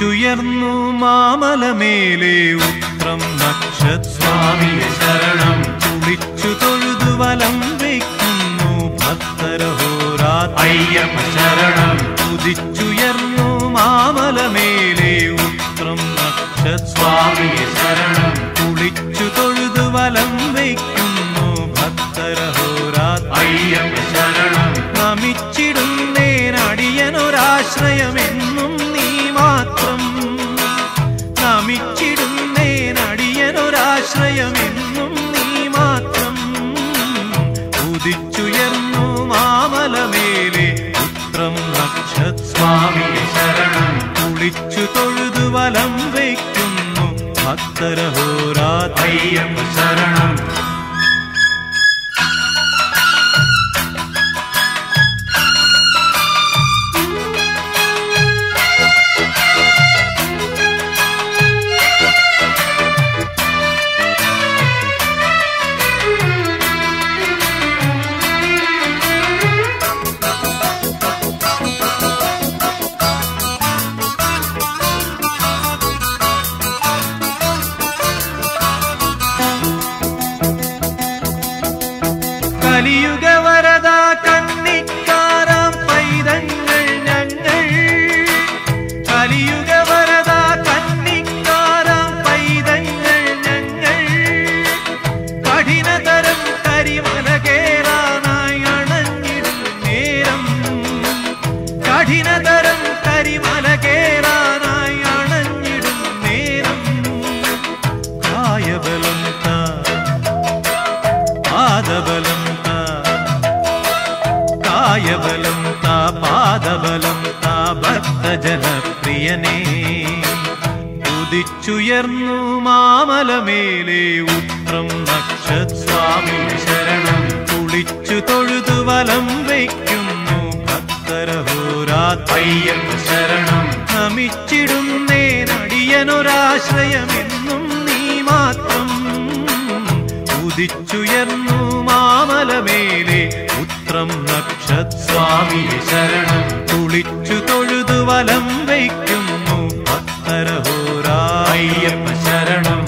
ഉദിച്ചുയർന്നു മാമലമേലെ ഉത്രം നക്ഷസ്വാമിയെ ശരണം കുളിച്ചു തൊഴുതു വലം വയ്ക്കുന്നു ഭക്തരഹോരാത്ര അയ്യപ്പ ശരണം ഉദിച്ചുയർന്നു മാമലമേലെ ഉത്രം നക്ഷസ്വാമിയെ ശരണം കുളിച്ചു തൊഴുതു വലം വയ്ക്കുന്നു ഭക്തരഹോരാത്ര അയ്യപ്പ ശരണം നമിച്ചിടുന്നേനടിയനൊരാശ്രയമെന്നും നീ മാത്രം നമിച്ചിടുന്നേനടിയനൊരാശ്രയമെന്നും നീ മാത്രം ഉദിച്ചുയർന്നു മാമലമേലെ ഉത്രം നക്ഷസ്വാമിയെ ശരണം കുളിച്ചു തൊഴുതു വലം വയ്ക്കുന്നു ഭക്തരഹോരാത്ര അയ്യപ്പ ശരണം കലിയുഗവരദ കന്നിക്കാരാം പൈതങ്ങൾ ഞങ്ങൾ കലിയുഗവരദ കന്നിക്കാരാം പൈതങ്ങൾ ഞങ്ങൾ കഠിനതരം കരിമല കേറാനായി അണഞ്ഞിടും നേരം കഠിനതരം കരിമല കേറാനായി അണഞ്ഞിടും നേരം കായബലം പാദബലം കായബലം താ പാദബലം താ ഭക്തജനപ്രിയനേ ഉദിച്ചുയർന്നു മാമലമേലെ ഉത്രം നക്ഷസ്വാമിയെ ശരണം കുളിച്ചു തൊഴുതു വലം വയ്ക്കുന്നു ഭക്തരഹോരാത്ര അയ്യപ്പ ശരണം നമിച്ചിടുന്നേനടിയനൊരാശ്രയമെന്നും നീ മാത്രം ഉദിച്ചുയർന്നു മാമലമേലെ ഉത്രം നക്ഷസ്വാമിയെ ശരണം കുളിച്ചു തൊഴുതു വലം വയ്ക്കുന്നു ഭക്തരഹോരാത്ര അയ്യപ്പ ശരണം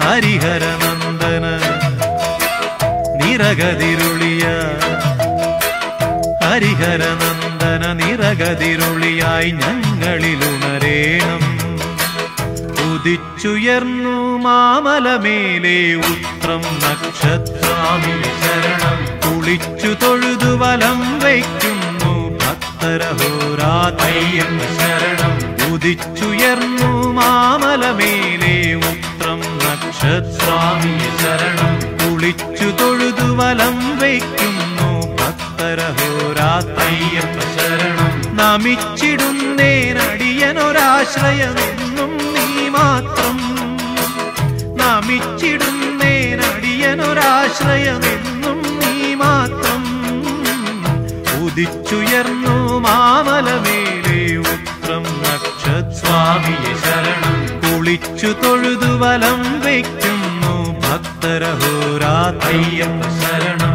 ഹരിഹരനന്ദന നിരഗതിരുളിയ ഹരിഹരനന്ദന നിരഗതിരുളിയായി ഞങ്ങളിലുണരേണം ഉദിച്ചുയർന്നു മാമലമേലെ ഉത്രം നക്ഷസ്വാമിയെ ശരണം കുളിച്ചു തൊഴുതു വലം വയ്ക്കുന്നു ഭക്തരഹോരാത്ര അയ്യപ്പ ശരണം ഉദിച്ചുയർന്നു മാമലമേലെ ഉത്രം നക്ഷസ്വാമിയെ ശരണം കുളിച്ചു തൊഴുതു വലം വയ്ക്കുന്നു ഭക്തരഹോരാത്ര അയ്യപ്പ ശരണം നമിച്ചിടുന്നേനടിയനൊരാശ്രയമെന്നും നീ മാത്രം നമിച്ചിടുന്നേനടിയനൊരാശ്രയമെന്നും നീ മാത്രം ഉദിച്ചുയർന്നു മാമലമേലെ ഉത്രം നക്ഷസ്വാമിയെ ശരണം കുളിച്ചു തൊഴുതു വലം വയ്ക്കുന്നു ഭക്തരഹോരാത്ര അയ്യപ്പ ശരണം